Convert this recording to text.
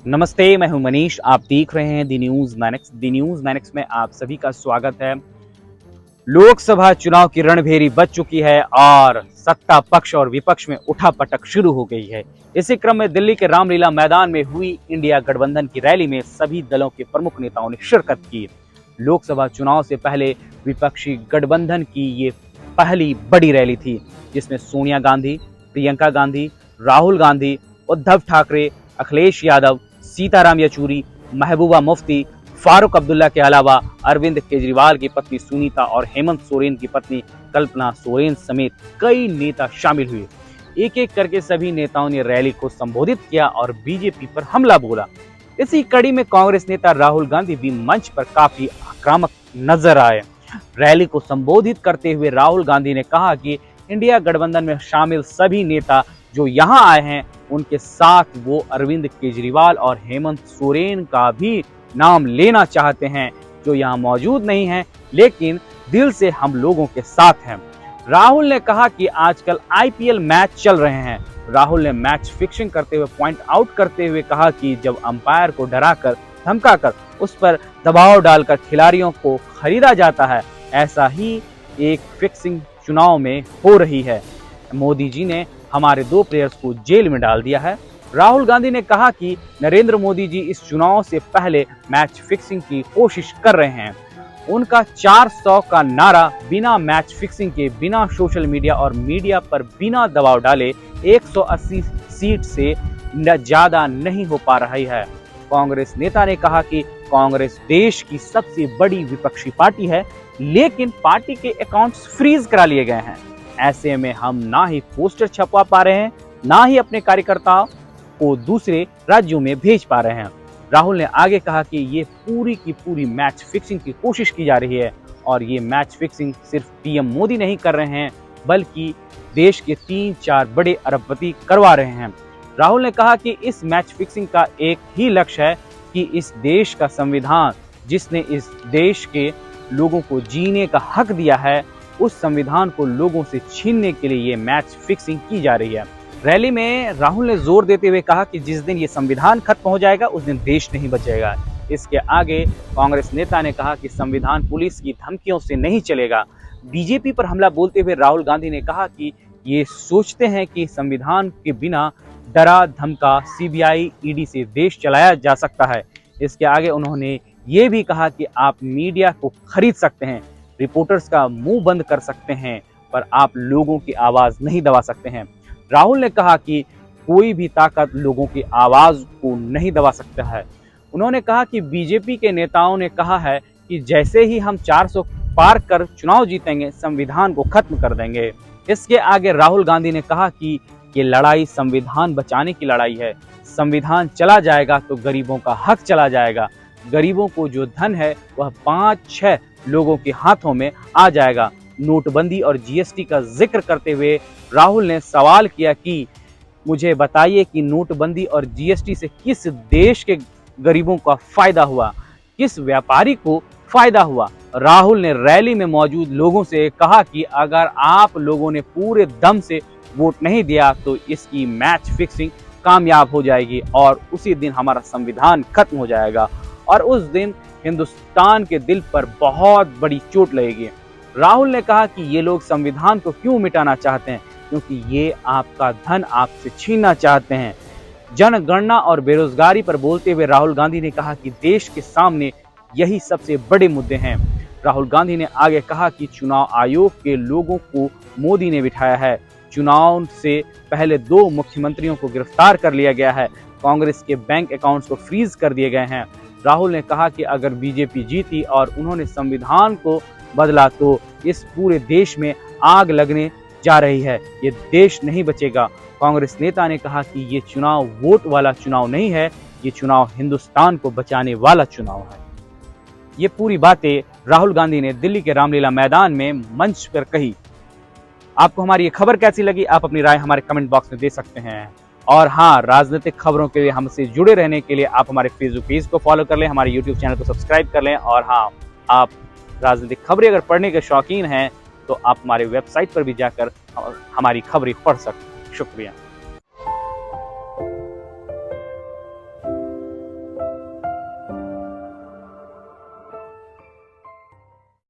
नमस्ते, मैं हूं मनीष। आप देख रहे हैं दी न्यूज मैनिक्स। दी न्यूज मैनिक्स में आप सभी का स्वागत है। लोकसभा चुनाव की रणभेरी बज चुकी है और सत्ता पक्ष और विपक्ष में उठापटक शुरू हो गई है। इसी क्रम में दिल्ली के रामलीला मैदान में हुई इंडिया गठबंधन की रैली में सभी दलों के प्रमुख नेताओं ने शिरकत की। लोकसभा चुनाव से पहले विपक्षी गठबंधन की ये पहली बड़ी रैली थी, जिसमें सोनिया गांधी, प्रियंका गांधी, राहुल गांधी, उद्धव ठाकरे, अखिलेश यादव, सीताराम येचुरी, महबूबा मुफ्ती, फारूक अब्दुल्ला के अलावा अरविंद केजरीवाल की पत्नी सुनीता और हेमंत सोरेन की पत्नी कल्पना सोरेन समेत कई नेता शामिल हुए। एक एक करके सभी नेताओं ने रैली को संबोधित किया और बीजेपी पर हमला बोला। इसी कड़ी में कांग्रेस नेता राहुल गांधी भी मंच पर काफी आक्रामक नजर आए। रैली को संबोधित करते हुए राहुल गांधी ने कहा कि इंडिया गठबंधन में शामिल सभी नेता जो यहाँ आए हैं, उनके साथ वो अरविंद केजरीवाल और हेमंत सोरेन का भी नाम लेना चाहते हैं, जो यहाँ मौजूद नहीं हैं, लेकिन दिल से हम लोगों के साथ हैं। राहुल ने कहा कि आजकल आईपीएल मैच चल रहे हैं। राहुल ने मैच फिक्सिंग करते हुए पॉइंट आउट करते हुए कहा कि जब अंपायर को डराकर, धमकाकर, उस पर दबाव डालकर खिलाड़ियों को खरीदा जाता है, ऐसा ही एक फिक्सिंग चुनाव में हो रही है। मोदी जी ने हमारे 2 प्लेयर्स को जेल में डाल दिया है। राहुल गांधी ने कहा कि नरेंद्र मोदी जी इस चुनाव से पहले मैच फिक्सिंग की कोशिश कर रहे हैं। उनका 400 का नारा बिना मैच फिक्सिंग के, बिना सोशल मीडिया और मीडिया पर बिना दबाव डाले 180 सीट से ज्यादा नहीं हो पा रही है। कांग्रेस नेता ने कहा कि कांग्रेस देश की सबसे बड़ी विपक्षी पार्टी है, लेकिन पार्टी के अकाउंट्स फ्रीज करा लिए गए हैं। ऐसे में हम ना ही पोस्टर छपवा पा रहे हैं, ना ही अपने कार्यकर्ताओं को दूसरे राज्यों में भेज पा रहे हैं। राहुल ने आगे कहा कि ये पूरी की पूरी मैच फिक्सिंग की कोशिश की जा रही है और ये मैच फिक्सिंग सिर्फ पीएम मोदी नहीं कर रहे हैं, बल्कि देश के 3-4 बड़े अरबपति करवा रहे हैं। राहुल ने कहा कि इस मैच फिक्सिंग का एक ही लक्ष्य है कि इस देश का संविधान, जिसने इस देश के लोगों को जीने का हक दिया है, उस संविधान को लोगों से छीनने के लिए ये मैच फिक्सिंग की जा रही है। रैली में राहुल ने जोर देते हुए कहा कि जिस दिन ये संविधान खत्म हो जाएगा, उस दिन देश नहीं बचेगा। इसके आगे कांग्रेस नेता ने कहा कि संविधान पुलिस की धमकियों से नहीं चलेगा। बीजेपी पर हमला बोलते हुए राहुल गांधी ने कहा कि ये सोचते हैं कि संविधान के बिना डरा धमका सीबीआई, ईडी से देश चलाया जा सकता है। इसके आगे उन्होंने ये भी कहा कि आप मीडिया को खरीद सकते हैं, रिपोर्टर्स का मुंह बंद कर सकते हैं, पर आप लोगों की आवाज नहीं दबा सकते हैं। राहुल ने कहा कि कोई भी ताकत लोगों की आवाज को नहीं दबा सकता है। उन्होंने कहा कि बीजेपी के नेताओं ने कहा है कि जैसे ही हम 400 पार कर चुनाव जीतेंगे, संविधान को खत्म कर देंगे। इसके आगे राहुल गांधी ने कहा कि ये लड़ाई संविधान बचाने की लड़ाई है। संविधान चला जाएगा तो गरीबों का हक चला जाएगा। गरीबों को जो धन है वह 5-6 लोगों के हाथों में आ जाएगा। नोटबंदी और जीएसटी का जिक्र करते हुए राहुल ने सवाल किया कि मुझे बताइए कि नोटबंदी और जीएसटी से किस देश के गरीबों का फायदा हुआ, किस व्यापारी को फायदा हुआ। राहुल ने रैली में मौजूद लोगों से कहा कि अगर आप लोगों ने पूरे दम से वोट नहीं दिया तो इसकी मैच फिक्सिंग कामयाब हो जाएगी और उसी दिन हमारा संविधान खत्म हो जाएगा और उस दिन हिंदुस्तान के दिल पर बहुत बड़ी चोट लगेगी। राहुल ने कहा कि ये लोग संविधान को क्यों मिटाना चाहते हैं, क्योंकि ये आपका धन आपसे छीनना चाहते हैं। जनगणना और बेरोजगारी पर बोलते हुए राहुल गांधी ने कहा कि देश के सामने यही सबसे बड़े मुद्दे हैं। राहुल गांधी ने आगे कहा कि चुनाव आयोग के लोगों को मोदी ने बिठाया है। चुनाव से पहले 2 मुख्यमंत्रियों को गिरफ्तार कर लिया गया है। कांग्रेस के बैंक अकाउंट्स को फ्रीज कर दिए गए हैं। राहुल ने कहा कि अगर बीजेपी जीती और उन्होंने संविधान को बदला तो इस पूरे देश में आग लगने जा रही है, ये देश नहीं बचेगा। कांग्रेस नेता ने कहा कि ये चुनाव वोट वाला चुनाव नहीं है, ये चुनाव हिंदुस्तान को बचाने वाला चुनाव है। ये पूरी बातें राहुल गांधी ने दिल्ली के रामलीला मैदान में मंच पर कही। आपको हमारी ये खबर कैसी लगी, आप अपनी राय हमारे कमेंट बॉक्स में दे सकते हैं। और हाँ, राजनीतिक खबरों के लिए हमसे जुड़े रहने के लिए आप हमारे फेसबुक पेज को फॉलो कर लें, हमारे यूट्यूब चैनल को सब्सक्राइब कर लें। और हाँ, आप राजनीतिक खबरें अगर पढ़ने के शौकीन हैं तो आप हमारे वेबसाइट पर भी जाकर हमारी खबरें पढ़ सकते हैं। शुक्रिया।